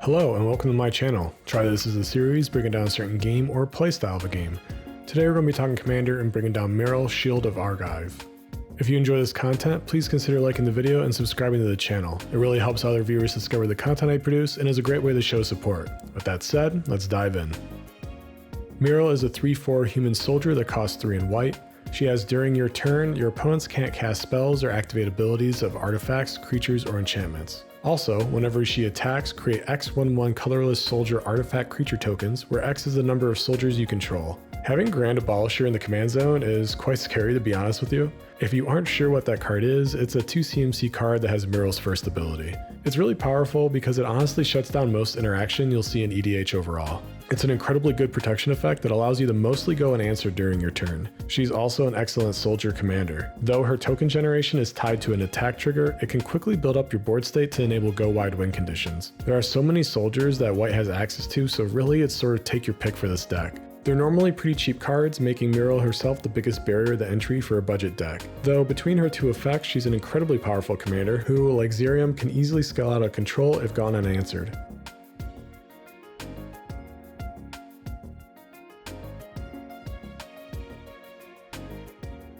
Hello and welcome to my channel. Try This as a series breaking down a certain game or playstyle of a game. Today we're going to be talking Commander and bringing down Myrel, Shield of Argive. If you enjoy this content, please consider liking the video and subscribing to the channel. It really helps other viewers discover the content I produce and is a great way to show support. With that said, let's dive in. Myrel is a 3/4 human soldier that costs 3 in white. She has during your turn, your opponents can't cast spells or activate abilities of artifacts, creatures, or enchantments. Also, whenever she attacks, create X11 colorless soldier artifact creature tokens, where X is the number of soldiers you control. Having Grand Abolisher in the command zone is quite scary, to be honest with you. If you aren't sure what that card is, it's a 2 CMC card that has Myrel's first ability. It's really powerful because it honestly shuts down most interaction you'll see in EDH overall. It's an incredibly good protection effect that allows you to mostly go unanswered during your turn. She's also an excellent soldier commander. Though her token generation is tied to an attack trigger, it can quickly build up your board state to enable go wide win conditions. There are so many soldiers that white has access to, so really it's sort of take your pick for this deck. They're normally pretty cheap cards, making Myrel herself the biggest barrier to entry for a budget deck. Though between her two effects, she's an incredibly powerful commander who, like Xerium, can easily scale out of control if gone unanswered.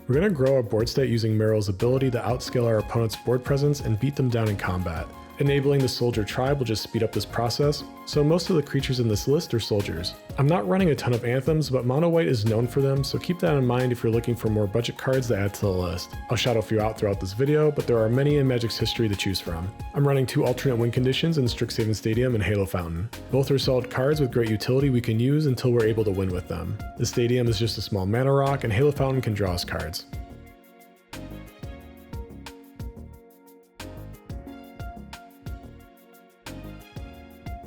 We're going to grow our board state using Myrel's ability to outscale our opponent's board presence and beat them down in combat. Enabling the soldier tribe will just speed up this process, so most of the creatures in this list are soldiers. I'm not running a ton of anthems, but mono white is known for them, so keep that in mind if you're looking for more budget cards to add to the list. I'll shadow a few out throughout this video, but there are many in Magic's history to choose from. I'm running 2 alternate win conditions in Strixhaven Stadium and Halo Fountain. Both are solid cards with great utility we can use until we're able to win with them. The Stadium is just a small mana rock, and Halo Fountain can draw us cards.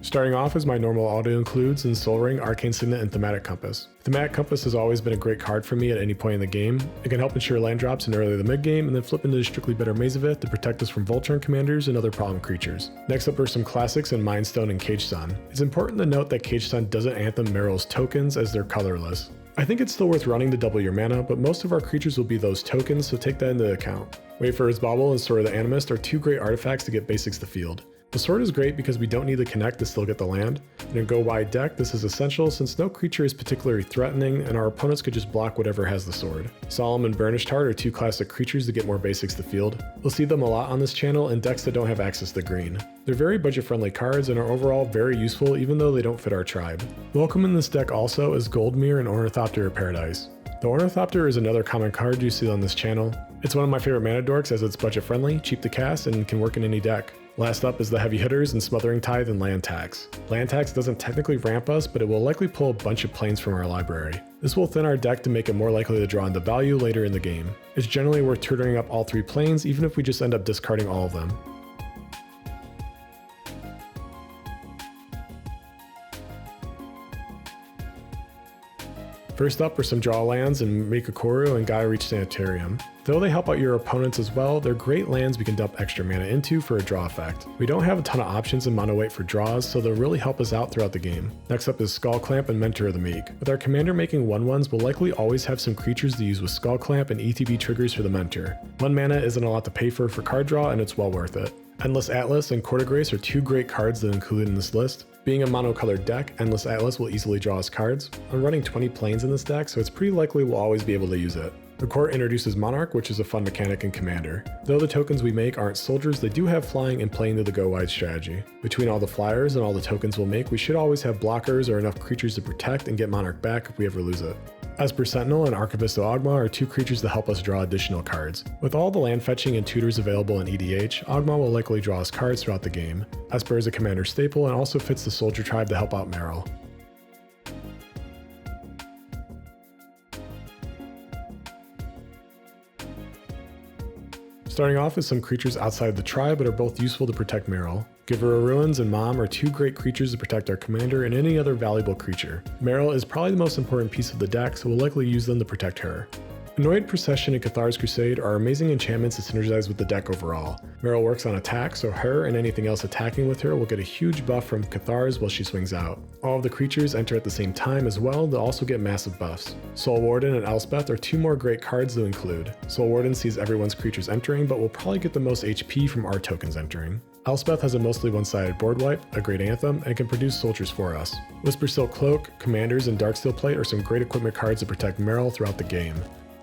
Starting off as my normal auto includes in Sol Ring, Arcane Signet, and Thematic Compass. Thematic Compass has always been a great card for me at any point in the game. It can help ensure land drops in early to mid game and then flip into the strictly better Mazavith to protect us from Voltron commanders and other problem creatures. Next up are some classics in Mind Stone and Cage Sun. It's important to note that Cage Sun doesn't anthem Myrel's tokens as they're colorless. I think it's still worth running to double your mana, but most of our creatures will be those tokens, so take that into account. Wayfarer's Bauble and Sword of the Animist are 2 great artifacts to get basics to field. The sword is great because we don't need to connect to still get the land. In a go-wide deck, this is essential since no creature is particularly threatening and our opponents could just block whatever has the sword. Solemn and Burnished Heart are 2 classic creatures to get more basics to field. We'll see them a lot on this channel in decks that don't have access to green. They're very budget-friendly cards and are overall very useful even though they don't fit our tribe. Welcome in this deck also is Goldmere and Ornithopter of Paradise. The Ornithopter is another common card you see on this channel. It's one of my favorite mana dorks as it's budget-friendly, cheap to cast, and can work in any deck. Last up is the heavy hitters in Smothering Tithe and Land Tax. Land Tax doesn't technically ramp us, but it will likely pull a bunch of planes from our library. This will thin our deck to make it more likely to draw into value later in the game. It's generally worth tutoring up all 3 planes even if we just end up discarding all of them. First up are some draw lands in Mikakoru and Gaia Reach Sanitarium. Though they help out your opponents as well, they're great lands we can dump extra mana into for a draw effect. We don't have a ton of options in mono white for draws, so they'll really help us out throughout the game. Next up is Skull Clamp and Mentor of the Meek. With our commander making 1/1s, we'll likely always have some creatures to use with Skull Clamp and ETB triggers for the Mentor. 1 mana isn't a lot to pay for card draw, and it's well worth it. Endless Atlas and Court of Grace are 2 great cards that included in this list. Being a monocolored deck, Endless Atlas will easily draw us cards. I'm running 20 planes in this deck, so it's pretty likely we'll always be able to use it. The Court introduces Monarch, which is a fun mechanic in Commander. Though the tokens we make aren't soldiers, they do have flying and play into the go-wide strategy. Between all the flyers and all the tokens we'll make, we should always have blockers or enough creatures to protect and get Monarch back if we ever lose it. Esper Sentinel and Archivist of Ogma are 2 creatures to help us draw additional cards. With all the land fetching and tutors available in EDH, Ogma will likely draw us cards throughout the game. Esper is a commander staple and also fits the soldier tribe to help out Myrel. Starting off with some creatures outside the tribe but are both useful to protect Myrel. Giver of Ruins and Mom are 2 great creatures to protect our commander and any other valuable creature. Myrel is probably the most important piece of the deck, so we'll likely use them to protect her. Annoyed Procession and Cathar's Crusade are amazing enchantments to synergize with the deck overall. Myrel works on attack, so her and anything else attacking with her will get a huge buff from Cathar's while she swings out. All of the creatures enter at the same time as well, they'll also get massive buffs. Soul Warden and Elspeth are 2 more great cards to include. Soul Warden sees everyone's creatures entering, but will probably get the most HP from our tokens entering. Elspeth has a mostly one-sided board wipe, a great anthem, and can produce soldiers for us. Whispersilk Cloak, Commanders, and Darksteel Plate are some great equipment cards to protect Myrel throughout the game.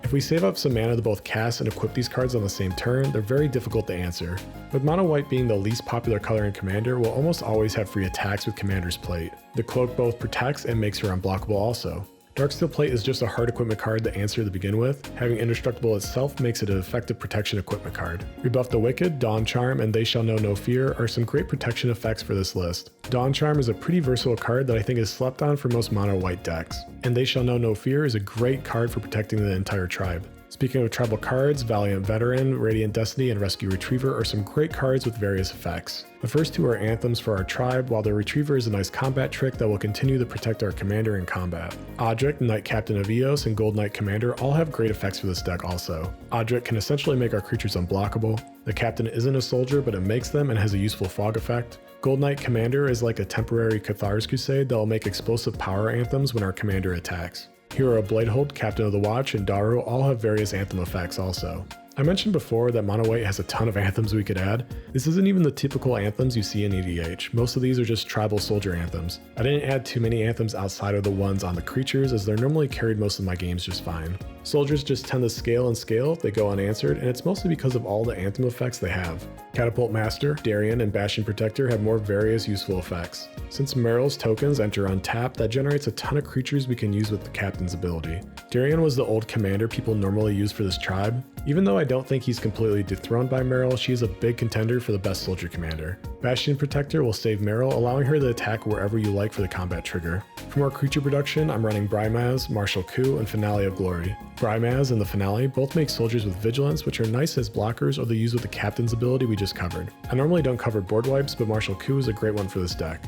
If we save up some mana to both cast and equip these cards on the same turn, they're very difficult to answer. With mono white being the least popular color in Commander, we'll almost always have free attacks with Commander's Plate. The Cloak both protects and makes her unblockable also. Darksteel Plate is just a hard equipment card to answer to begin with. Having Indestructible itself makes it an effective protection equipment card. Rebuff the Wicked, Dawn Charm, and They Shall Know No Fear are some great protection effects for this list. Dawn Charm is a pretty versatile card that I think is slept on for most mono white decks. And They Shall Know No Fear is a great card for protecting the entire tribe. Speaking of tribal cards, Valiant Veteran, Radiant Destiny, and Rescue Retriever are some great cards with various effects. The first two are anthems for our tribe, while the Retriever is a nice combat trick that will continue to protect our commander in combat. Odric, Knight Captain of Eos, and Gold Knight Commander all have great effects for this deck also. Odric can essentially make our creatures unblockable. The Captain isn't a soldier, but it makes them and has a useful fog effect. Gold Knight Commander is like a temporary Cathar's Crusade that will make explosive power anthems when our commander attacks. Hero Bladehold, Captain of the Watch, and Daru all have various anthem effects also. I mentioned before that mono white has a ton of anthems we could add. This isn't even the typical anthems you see in EDH. Most of these are just tribal soldier anthems. I didn't add too many anthems outside of the ones on the creatures, as they're normally carried most of my games just fine. Soldiers just tend to scale and scale, they go unanswered, and it's mostly because of all the anthem effects they have. Catapult Master, Darien, and Bastion Protector have more various useful effects. Since Myrel's tokens enter untapped, that generates a ton of creatures we can use with the Captain's ability. Darien was the old commander people normally use for this tribe. Even though I don't think he's completely dethroned by Myrel, she is a big contender for the best soldier commander. Bastion Protector will save Myrel, allowing her to attack wherever you like for the combat trigger. For more creature production, I'm running Brymaz, Martial Coup, and Finale of Glory. Brymaz and the Finale both make soldiers with Vigilance, which are nice as blockers or they use with the Captain's ability we just covered. I normally don't cover board wipes, but Martial Coup is a great one for this deck.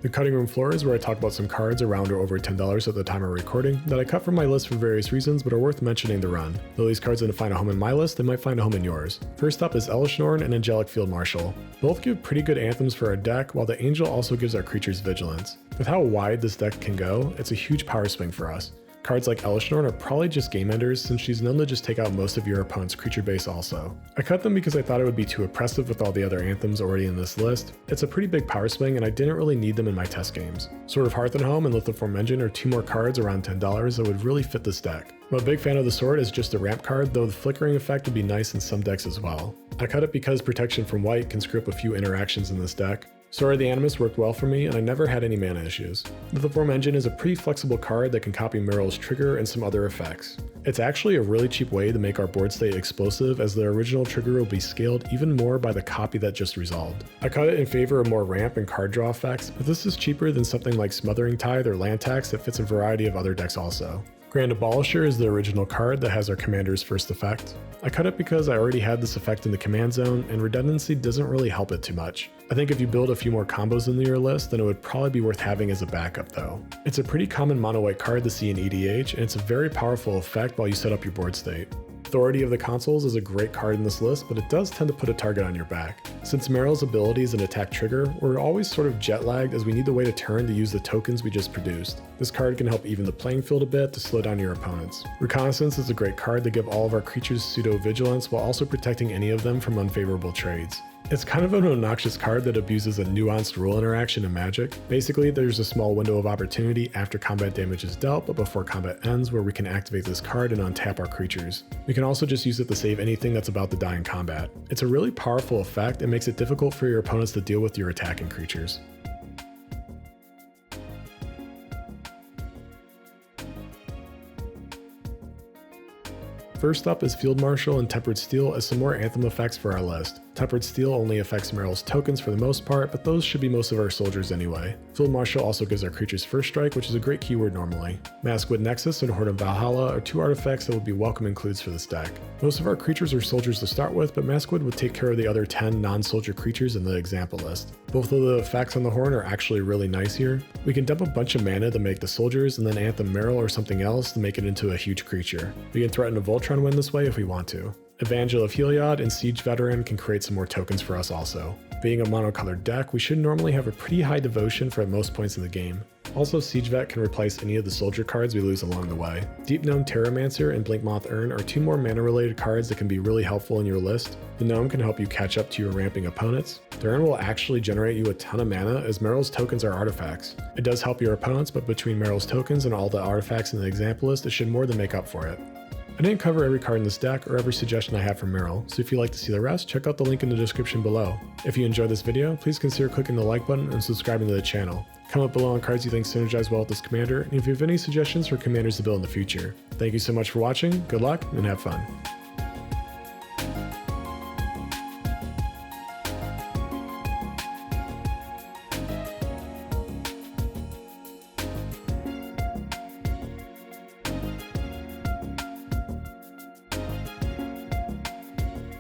The cutting room floor is where I talk about some cards around or over $10 at the time of recording that I cut from my list for various reasons but are worth mentioning to run. Though these cards didn't find a home in my list, they might find a home in yours. First up is Elishnorn and Angelic Field Marshal. Both give pretty good anthems for our deck, while the Angel also gives our creatures Vigilance. With how wide this deck can go, it's a huge power swing for us. Cards like Elishnorn are probably just game enders since she's known to just take out most of your opponent's creature base also. I cut them because I thought it would be too oppressive with all the other anthems already in this list. It's a pretty big power swing and I didn't really need them in my test games. Sword of Hearth and Home and Lithoform Engine are two more cards around $10 that would really fit this deck. I'm a big fan of the Sword as just a ramp card, though the flickering effect would be nice in some decks as well. I cut it because protection from white can screw up a few interactions in this deck. Sword of the Animus worked well for me, and I never had any mana issues. The Lithoform Engine is a pretty flexible card that can copy Myrel's trigger and some other effects. It's actually a really cheap way to make our board state explosive, as the original trigger will be scaled even more by the copy that just resolved. I cut it in favor of more ramp and card draw effects, but this is cheaper than something like Smothering Tithe or Land Tax that fits a variety of other decks also. Grand Abolisher is the original card that has our commander's first effect. I cut it because I already had this effect in the command zone, and redundancy doesn't really help it too much. I think if you build a few more combos into your list, then it would probably be worth having as a backup though. It's a pretty common mono white card to see in EDH, and it's a very powerful effect while you set up your board state. Authority of the Consuls is a great card in this list, but it does tend to put a target on your back. Since Myrel's ability is an attack trigger, we're always sort of jet lagged as we need to wait a turn to use the tokens we just produced. This card can help even the playing field a bit to slow down your opponents. Reconnaissance is a great card to give all of our creatures pseudo-vigilance while also protecting any of them from unfavorable trades. It's kind of an obnoxious card that abuses a nuanced rule interaction in Magic. Basically, there's a small window of opportunity after combat damage is dealt but before combat ends where we can activate this card and untap our creatures. We can also just use it to save anything that's about to die in combat. It's a really powerful effect and makes it difficult for your opponents to deal with your attacking creatures. First up is Field Marshal and Tempered Steel as some more anthem effects for our list. Tempered Steel only affects Myrel's tokens for the most part, but those should be most of our soldiers anyway. Field Marshal also gives our creatures First Strike, which is a great keyword normally. Maskwood Nexus and Horde of Valhalla are two artifacts that would be welcome includes for this deck. Most of our creatures are soldiers to start with, but Maskwood would take care of the other 10 non-soldier creatures in the example list. Both of the effects on the Horn are actually really nice here. We can dump a bunch of mana to make the soldiers and then anthem Myrel or something else to make it into a huge creature. We can threaten a Voltron win this way if we want to. Evangel of Heliod and Siege Veteran can create some more tokens for us also. Being a monocolored deck, we should normally have a pretty high devotion for most points in the game. Also, Siege Vet can replace any of the soldier cards we lose along the way. Deep Gnome Terramancer and Blinkmoth Urn are two more mana related cards that can be really helpful in your list. The Gnome can help you catch up to your ramping opponents. The Urn will actually generate you a ton of mana as Myrel's tokens are artifacts. It does help your opponents, but between Myrel's tokens and all the artifacts in the example list, it should more than make up for it. I didn't cover every card in this deck or every suggestion I have for Myrel, so if you'd like to see the rest, check out the link in the description below. If you enjoyed this video, please consider clicking the like button and subscribing to the channel. Comment below on cards you think synergize well with this commander, and if you have any suggestions for commanders to build in the future. Thank you so much for watching, good luck, and have fun.